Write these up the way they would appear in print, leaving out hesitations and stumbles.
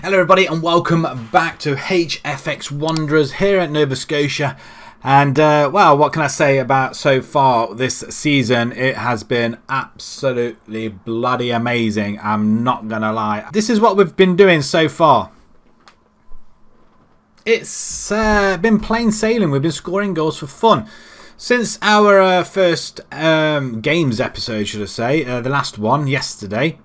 Hello everybody and welcome back to HFX Wanderers here at Nova Scotia. And well, what can I say about so far this season? It has been absolutely bloody amazing, I'm not gonna lie. This is what we've been doing so far. It's been plain sailing. We've been scoring goals for fun. Since our first games episode, should I say, the last one yesterday,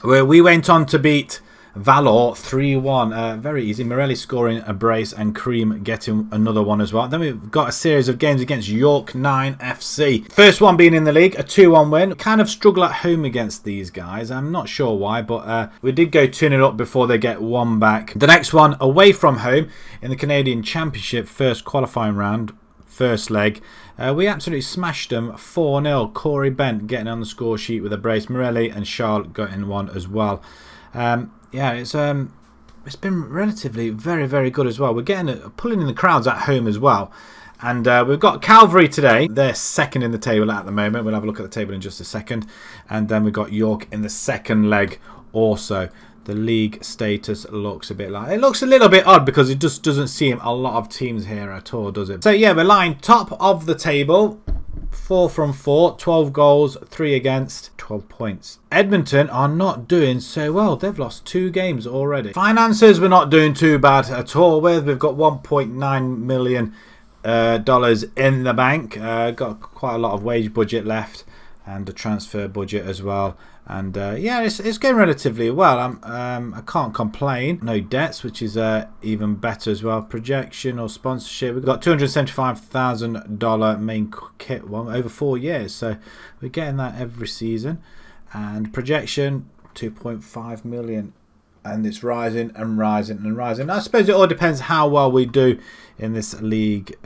where we went on to beat Valor 3-1. Very easy. Morelli scoring a brace and Cream getting another one as well. Then we've got a series of games against York 9 FC. First one being in the league, a 2-1 win. Kind of struggle at home against these guys. I'm not sure why, but we did go 2-0 up before they get one back. The next one away from home in the Canadian Championship, first qualifying round, first leg. We absolutely smashed them 4-0. Corey Bent getting on the score sheet with a brace. Morelli and Charlotte getting one as well. Yeah, it's been relatively very good as well. We're getting pulling in the crowds at home as well. And we've got Calvary today. They're second in the table at the moment. We'll have a look at the table in just a second. And then we've got York in the second leg also. The league status looks a bit like... It looks a little bit odd because it just doesn't seem a lot of teams here at all, does it? So yeah, we're lying top of the table. 4 from 4, 12 goals, 3 against, 12 points. Edmonton are not doing so well. They've lost 2 games already. Finances we're not doing too bad at all with. We've got $1.9 million in the bank. Got quite a lot of wage budget left and a transfer budget as well. And yeah, it's going relatively well. I can't complain. No debts, which is even better as well. Projection or sponsorship, we've got $275,000 main kit one over 4 years, so we're getting that every season. And projection 2.5 million, and it's rising and rising and rising. I suppose it all depends how well we do in this league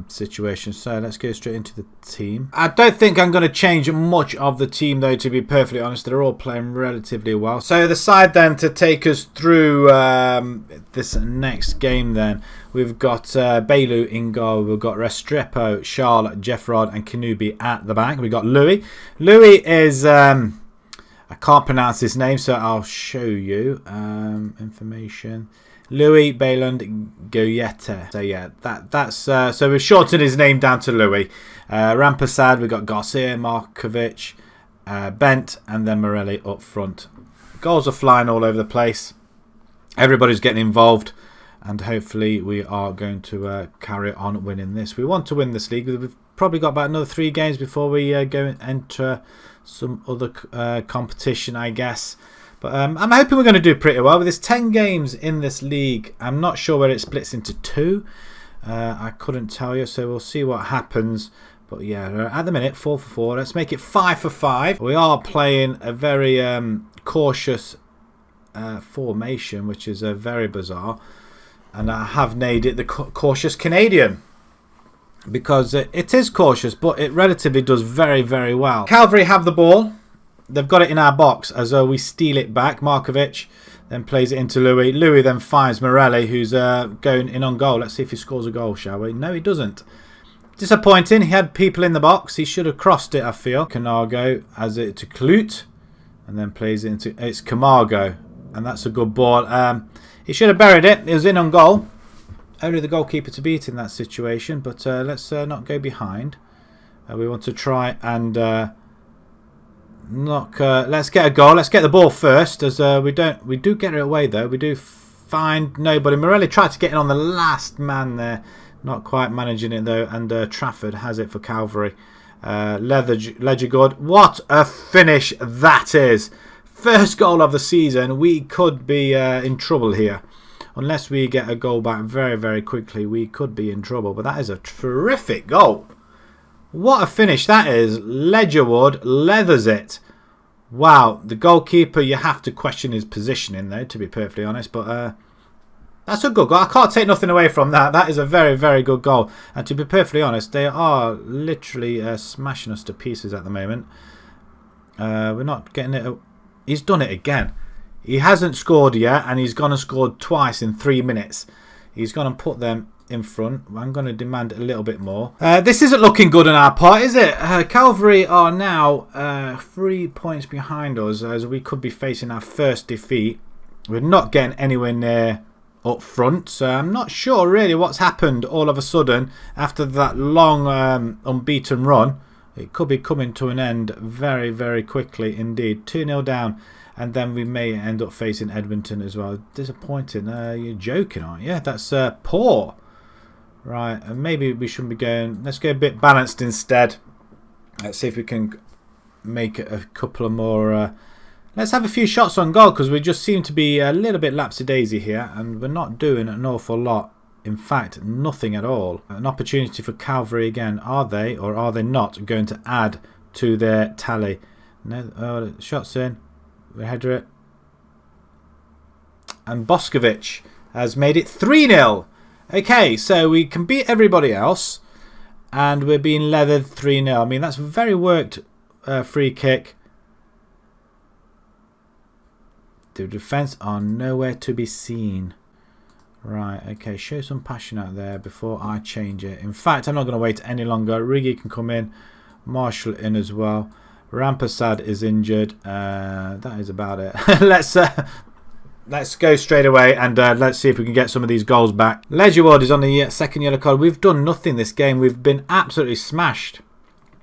situation. So let's go straight into the team. I don't think I'm going to change much of the team though, to be perfectly honest. They're all playing relatively well. So the side then to take us through this next game then, we've got Bailu in goal. We've got Restrepo, Charles, Jeffrod and Kanubi at the back. We've got Louis. Louis is... I can't pronounce his name, so I'll show you. Information. Louis Bayland Goyette. So yeah, that's so we've shortened his name down to Louis. Rampasad, we've got Garcia, Markovic, Bent, and then Morelli up front. Goals are flying all over the place. Everybody's getting involved, and hopefully we are going to carry on winning this. We want to win this league. We've probably got about another 3 games before we go and enter some other competition, I guess. But I'm hoping we're going to do pretty well. With this 10 games in this league, I'm not sure where it splits into 2. I couldn't tell you, so we'll see what happens. But yeah, at the minute, 4 for 4. Let's make it 5 for 5. We are playing a very cautious formation, which is very bizarre. And I have named it the Cautious Canadian, because it is cautious, but it relatively does very well. Calvary have the ball. They've got it in our box as we steal it back. Markovic then plays it into Louis. Louis then finds Morelli, who's going in on goal. Let's see if he scores a goal, shall we? No, he doesn't. Disappointing. He had people in the box. He should have crossed it, I feel. Camargo has it to Clute and then plays it into... It's Camargo, and that's a good ball. He should have buried it. It was in on goal. Only the goalkeeper to beat in that situation, but let's not go behind. We want to try and knock. Let's get a goal. Let's get the ball first, as we do get it away though. We do find nobody. Morelli tried to get in on the last man there, not quite managing it though. And Trafford has it for Calvary. Ledger good. What a finish that is! First goal of the season. We could be in trouble here. Unless we get a goal back very quickly, we could be in trouble. But that is a terrific goal. What a finish that is. Ledgerwood leathers it. Wow. The goalkeeper, you have to question his positioning though, to be perfectly honest. But that's a good goal. I can't take nothing away from that. That is a very good goal. And to be perfectly honest, they are literally smashing us to pieces at the moment. We're not getting it. He's done it again. He hasn't scored yet, and he's gone and scored twice in 3 minutes. He's gone and put them in front. I'm going to demand a little bit more. This isn't looking good on our part, is it? Calvary are now 3 points behind us, as we could be facing our first defeat. We're not getting anywhere near up front, so I'm not sure really what's happened all of a sudden after that long unbeaten run. It could be coming to an end very, very quickly indeed. 2-0 down, and then we may end up facing Edmonton as well. Disappointing. You're joking, aren't you? That's poor. Right, and maybe we shouldn't be going. Let's go a bit balanced instead. Let's see if we can make it a couple of more. Let's have a few shots on goal, because we just seem to be a little bit lapsy-daisy here, and we're not doing an awful lot. In fact, nothing at all. An opportunity for Calvary again. Are they, or are they not, going to add to their tally? No, shots in. We header it. And Boskovic has made it 3-0. Okay, so we can beat everybody else, and we're being leathered 3-0. I mean, that's a very worked free kick. The defence are nowhere to be seen. Right, okay, show some passion out there before I change it. In fact, I'm not going to wait any longer. Rigi can come in. Marshall in as well. Rampasad is injured. That is about it. Let's go straight away, and let's see if we can get some of these goals back. Ledgerwood is on the second yellow card. We've done nothing this game. We've been absolutely smashed.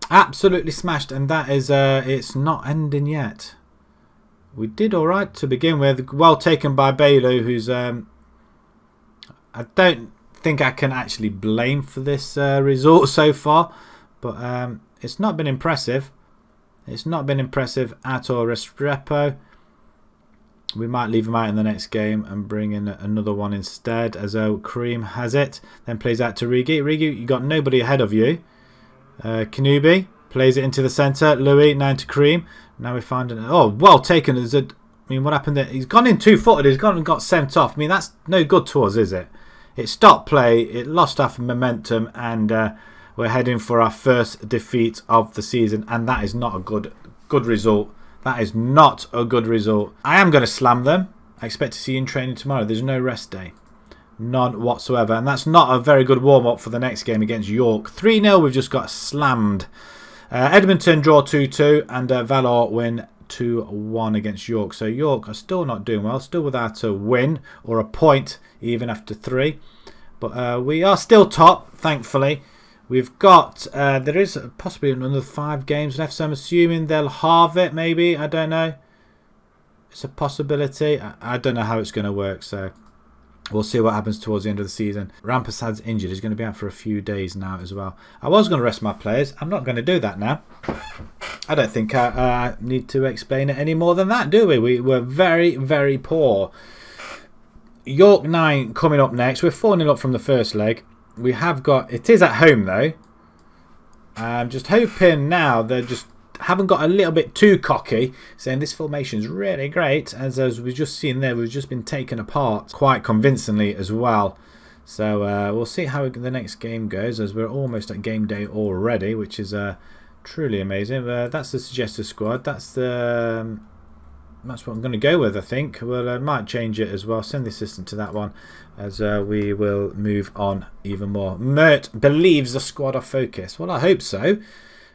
Absolutely smashed, and that is it's not ending yet. We did all right to begin with. Well taken by Bailu, who's I don't think I can actually blame for this result so far, but it's not been impressive. It's not been impressive at all. Restrepo, we might leave him out in the next game and bring in another one instead, as Kareem has it. Then plays out to Rigi. Rigi, you got nobody ahead of you. Kanubi plays it into the centre. Louis, 9 to Kareem. Now we find it. Oh, well taken. I mean, what happened there? He's gone in two-footed. He's gone and got sent off. I mean, that's no good to us, is it? It stopped play. It lost our momentum, and we're heading for our first defeat of the season, and that is not a good result. That is not a good result. I am going to slam them. I expect to see you in training tomorrow. There's no rest day. None whatsoever. And that's not a very good warm-up for the next game against York. 3-0, we've just got slammed. Edmonton draw 2-2, and Valor win 2-1 against York. So York are still not doing well. Still without a win or a point, even after 3. But we are still top, thankfully. We've got, there is possibly another 5 games left, so I'm assuming they'll halve it, maybe. I don't know. It's a possibility. I don't know how it's going to work, so we'll see what happens towards the end of the season. Rampasad's injured. He's going to be out for a few days now as well. I was going to rest my players. I'm not going to do that now. I don't think I need to explain it any more than that, do we? We were very, very poor. York 9 coming up next. We're 4-0 up from the first leg. We have got, it is at home though. I'm just hoping now they just haven't got a little bit too cocky, saying this formation is really great. As we've just seen there, we've just been taken apart quite convincingly as well. So we'll see how the next game goes, as we're almost at game day already, which is truly amazing. That's the suggested squad. That's what I'm going to go with, I think. Well, I might change it as well. Send the assistant to that one, as we will move on even more. Mert believes the squad are focused. Well, I hope so,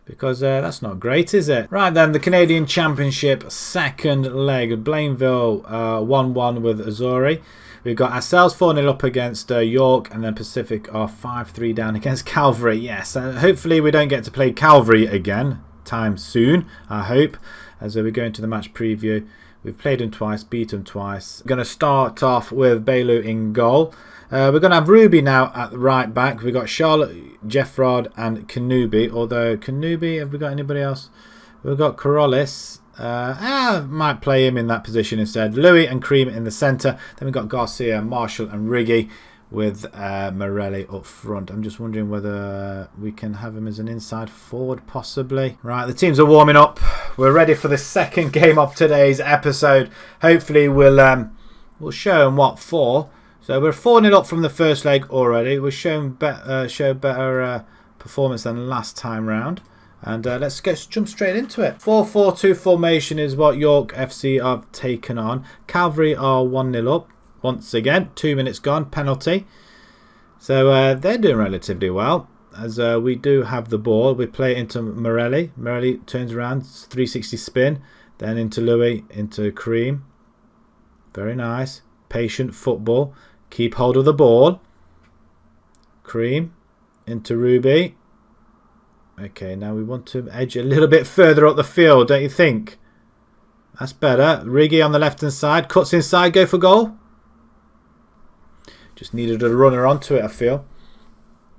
because that's not great, is it? Right then, the Canadian Championship second leg. Blainville 1-1 with Azori. We've got ourselves 4-0 up against York, and then Pacific are 5-3 down against Calvary. Yes, hopefully we don't get to play Calvary again time soon, I hope, as we go into the match preview. We've played them twice, beat them twice. We're going to start off with Bailu in goal. We're going to have Ruby now at the right back. We've got Charlotte, Jeffrod and Kanubi. Although Kanubi, have we got anybody else? We've got Corollis. Might play him in that position instead. Louis and Cream in the centre. Then we've got Garcia, Marshall and Riggy, with Morelli up front. I'm just wondering whether we can have him as an inside forward, possibly. Right, the teams are warming up. We're ready for the second game of today's episode. Hopefully we'll show them what for. So we're 4-0 up from the first leg already. We're showing better performance than last time round. And let's jump straight into it. 4-4-2 formation is what York FC have taken on. Calvary are 1-0 up. Once again, 2 minutes gone, penalty. So they're doing relatively well, as we do have the ball. We play it into Morelli. Morelli turns around, 360 spin. Then into Louis, into Kareem. Very nice. Patient football. Keep hold of the ball. Cream into Ruby. Okay, now we want to edge a little bit further up the field, don't you think? That's better. Riggy on the left-hand side. Cuts inside, go for goal. Just needed a runner onto it, I feel.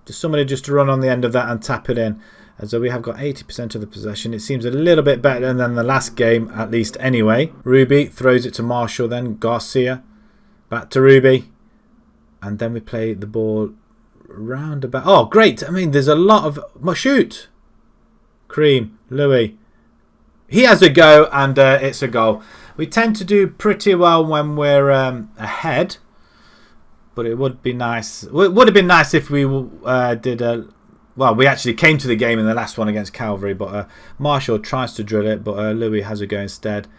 Just somebody just to run on the end of that and tap it in. As though we have got 80% of the possession. It seems a little bit better than the last game, at least anyway. Ruby throws it to Marshall, then Garcia. Back to Ruby. And then we play the ball round about. Oh, great. I mean, there's a lot of... Shoot. Cream. Louis. He has a go, and it's a goal. We tend to do pretty well when we're ahead. But it would be nice. It would have been nice if we did a... Well, we actually came to the game in the last one against Calvary, but Marshall tries to drill it, but Louis has a go instead.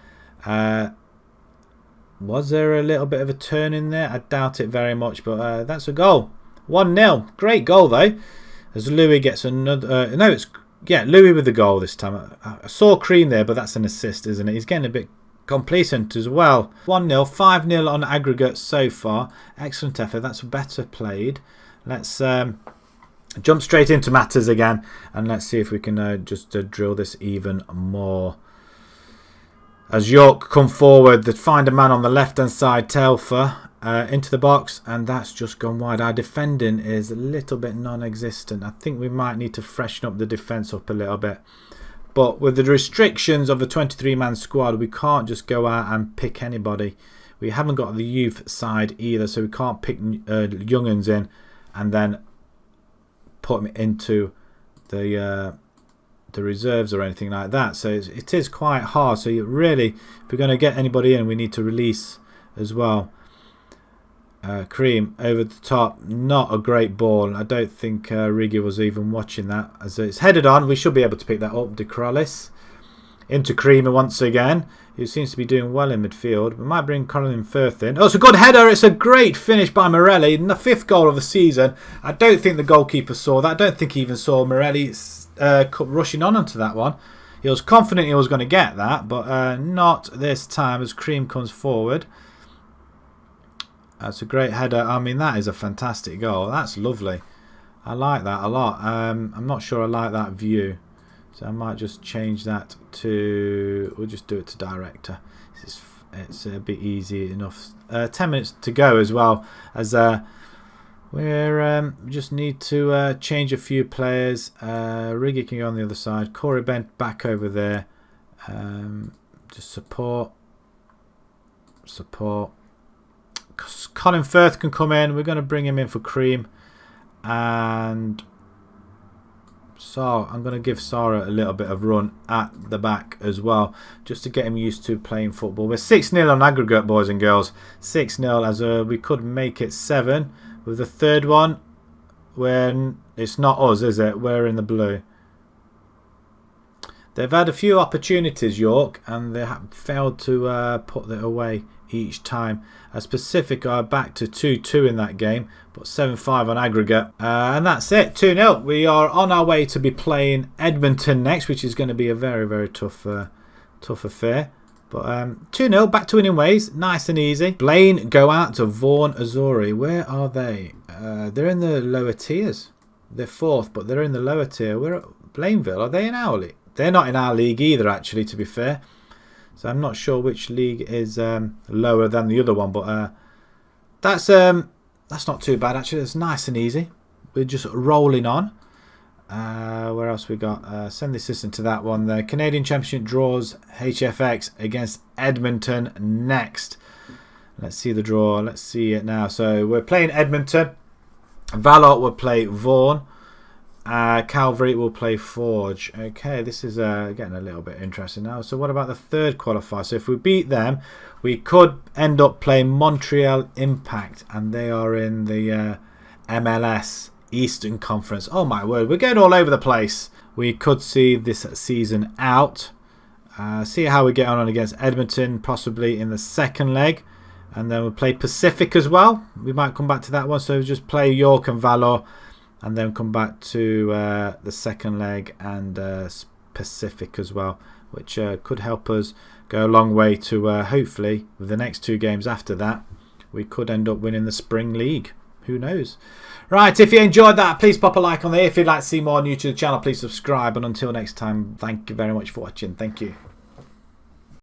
Was there a little bit of a turn in there? I doubt it very much, but that's a goal. 1-0. Great goal, though. As Louis gets another... Louis with the goal this time. I saw Cream there, but that's an assist, isn't it? He's getting a bit complacent as well. 1-0, 5-0 on aggregate so far. Excellent effort. That's better played. Let's... jump straight into matters again, and let's see if we can just drill this even more. As York come forward, they find a man on the left hand side, Telfer, into the box, and that's just gone wide. Our defending is a little bit non-existent. I think we might need to freshen up the defence up a little bit. But with the restrictions of a 23-man squad, we can't just go out and pick anybody. We haven't got the youth side either, so we can't pick young'uns in and then put them into the reserves or anything like that. So it is quite hard. So if we're going to get anybody in, we need to release as well. Cream over the top, not a great ball. I don't think Riggy was even watching that. As it's headed on, we should be able to pick that up. De Crollis into Creamer once again, who seems to be doing well in midfield. We might bring Colin Firth in. Oh, it's a good header. It's a great finish by Morelli. The 5th goal of the season. I don't think the goalkeeper saw that. I don't think he even saw Morelli rushing on onto that one. He was confident he was going to get that, but not this time as Cream comes forward. That's a great header. I mean, that is a fantastic goal. That's lovely. I like that a lot. I'm not sure I like that view. So I might just change that to... We'll just do it to director. It's a bit easy enough. 10 minutes to go as well. As we just need to change a few players. Riggy can go on the other side. Corey Bent back over there. Just support. Colin Firth can come in. We're going to bring him in for Cream. And so I'm going to give Sarah a little bit of run at the back as well, just to get him used to playing football. We're 6-0 on aggregate, boys and girls. 6-0, as we could make it 7 with the third one. When it's not us, is it? We're in the blue. They've had a few opportunities, York, and they have failed to put it away each time. Pacific are back to 2-2 in that game, but 7-5 on aggregate. And that's it, 2-0. We are on our way to be playing Edmonton next, which is going to be a very, very tough affair. But 2-0, back to winning ways, nice and easy. Blaine go out to Vaughan Azuri. Where are they? They're in the lower tiers. They're 4th, but they're in the lower tier. We're at Blaineville. Are they in our league? They're not in our league either, actually, to be fair. So I'm not sure which league is lower than the other one, but that's not too bad actually. It's nice and easy. We're just rolling on. Where else we got? Send the assistant to that one. The Canadian Championship draws HFX against Edmonton next. Let's see the draw. Let's see it now. So we're playing Edmonton. Valor will play Vaughan. Calvary will play Forge. Okay, this is getting a little bit interesting now. So what about the third qualifier? So if we beat them, we could end up playing Montreal Impact, and they are in the MLS Eastern Conference. Oh my word, we're going all over the place. We could see this season out. See how we get on against Edmonton, possibly in the second leg. And then we'll play Pacific as well. We might come back to that one. So just play York and Valor, and then come back to the second leg and Pacific as well, which could help us go a long way to hopefully with the next 2 games after that we could end up winning the Spring League. Who knows? Right, if you enjoyed that, please pop a like on there. If you'd like to see more new to the channel, please subscribe. And until next time, thank you very much for watching. Thank you.